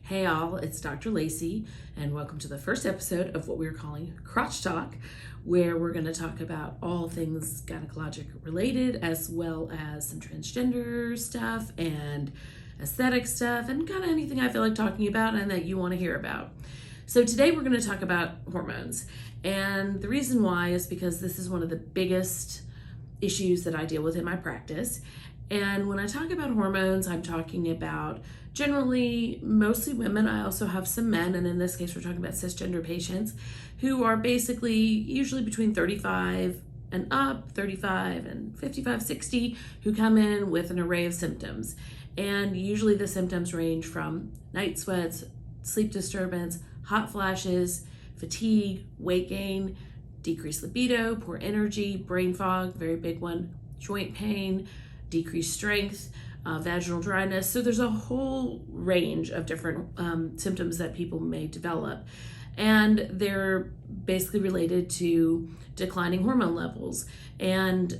Hey all, it's Dr. Lacey, and welcome to the first episode of what we're calling Crotch Talk, where we're going to talk about all things gynecologic related, as well as some transgender stuff and aesthetic stuff, and kind of anything I feel like talking about and that you want to hear about. So today we're going to talk about hormones, and the reason why is because this is one of the biggest issues that I deal with in my practice. And when I talk about hormones, I'm talking about generally mostly women. I also have some men, and in this case we're talking about cisgender patients who are basically usually between 35 and up, 35 and 55, 60, who come in with an array of symptoms. And usually the symptoms range from night sweats, sleep disturbance, hot flashes, fatigue, weight gain, decreased libido, poor energy, brain fog, very big one, joint pain, decreased strength, vaginal dryness. So there's a whole range of different symptoms that people may develop. And they're basically related to declining hormone levels. And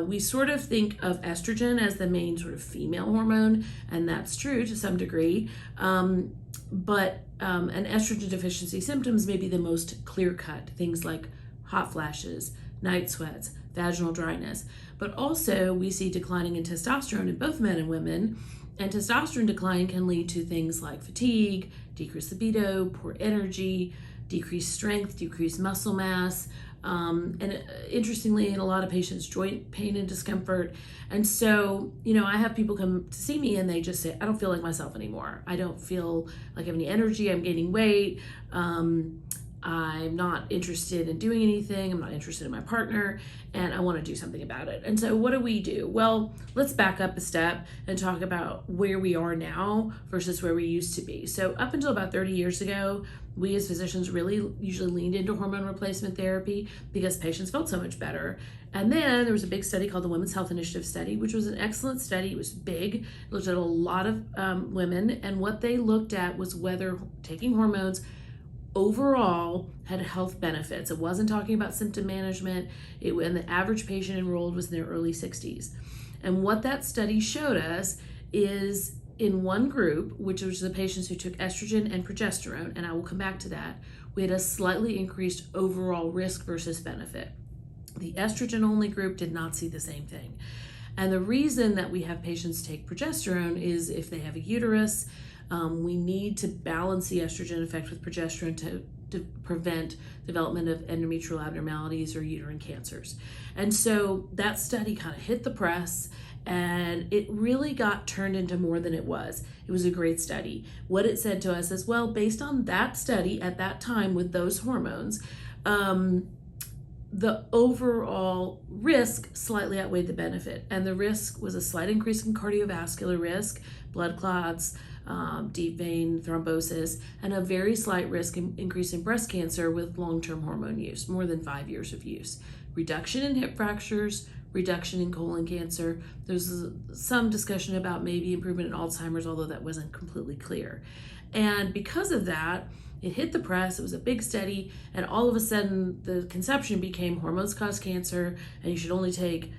we sort of think of estrogen as the main sort of female hormone, and that's true to some degree. But an estrogen deficiency symptoms may be the most clear-cut, things like hot flashes, night sweats, vaginal dryness. But also we see declining in testosterone in both men and women, and testosterone decline can lead to things like fatigue, decreased libido, poor energy, decreased strength, decreased muscle mass, and interestingly, in a lot of patients, joint pain and discomfort. And so, I have people come to see me and they just say, I don't feel like myself anymore. I don't feel like I have any energy. I'm gaining weight. I'm not interested in doing anything. I'm not interested in my partner, and I want to do something about it. And so what do we do? Well, let's back up a step and talk about where we are now versus where we used to be. So up until about 30 years ago, we as physicians really usually leaned into hormone replacement therapy because patients felt so much better. And then there was a big study called the Women's Health Initiative study, which was an excellent study. It was big. It looked at a lot of women, and what they looked at was whether taking hormones overall had health benefits. It wasn't talking about symptom management. And the average patient enrolled was in their early 60s. And what that study showed us is in one group, which was the patients who took estrogen and progesterone, and I will come back to that, we had a slightly increased overall risk versus benefit. The estrogen only group did not see the same thing. And the reason that we have patients take progesterone is if they have a uterus, we need to balance the estrogen effect with progesterone to prevent development of endometrial abnormalities or uterine cancers. And so that study kind of hit the press, and it really got turned into more than it was. It was a great study. What it said to us is, well, based on that study at that time with those hormones, the overall risk slightly outweighed the benefit. And the risk was a slight increase in cardiovascular risk, blood clots, deep vein thrombosis, and a very slight risk increase in breast cancer with long-term hormone use, more than 5 years of use. Reduction in hip fractures, reduction in colon cancer. There's some discussion about maybe improvement in Alzheimer's, although that wasn't completely clear. And because of that, it hit the press. It was a big study, and all of a sudden the conception became hormones cause cancer, and you should only take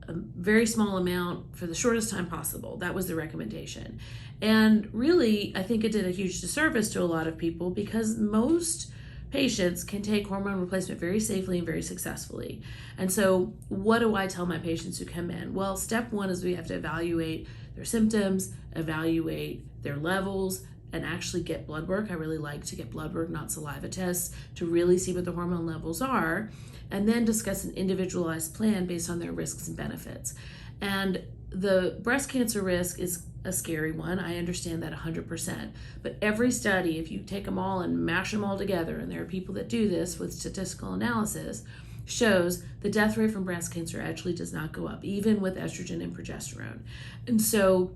a very small amount for the shortest time possible. That was the recommendation. And really, I think it did a huge disservice to a lot of people because most patients can take hormone replacement very safely and very successfully. And so what do I tell my patients who come in? Well, step one is we have to evaluate their symptoms, evaluate their levels, and actually get blood work. I really like to get blood work, not saliva tests, to really see what the hormone levels are, and then discuss an individualized plan based on their risks and benefits. And the breast cancer risk is a scary one. I understand that 100%. But every study, if you take them all and mash them all together, and there are people that do this with statistical analysis, shows the death rate from breast cancer actually does not go up, even with estrogen and progesterone. And so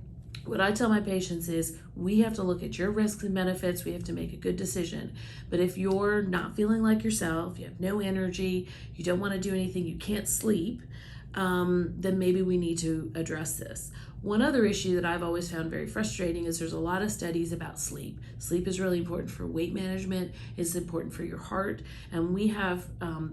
what I tell my patients is we have to look at your risks and benefits. We have to make a good decision. But if you're not feeling like yourself, you have no energy, you don't want to do anything, you can't sleep, then maybe we need to address this. One other issue that I've always found very frustrating is there's a lot of studies about sleep. Sleep is really important for weight management. It's important for your heart. And we have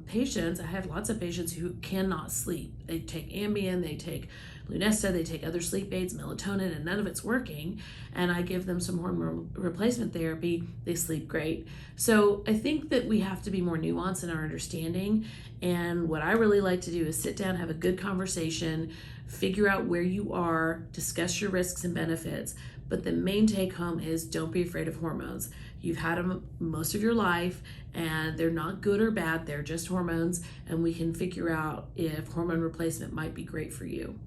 patients, I have lots of patients who cannot sleep. They take Ambien, they take Lunesta, they take other sleep aids, melatonin, and none of it's working. And I give them some hormone replacement therapy, they sleep great. So I think that we have to be more nuanced in our understanding. And what I really like to do is sit down, have a good conversation, figure out where you are, discuss your risks and benefits. But the main take home is don't be afraid of hormones. You've had them most of your life, and they're not good or bad, they're just hormones, and we can figure out if hormone replacement might be great for you.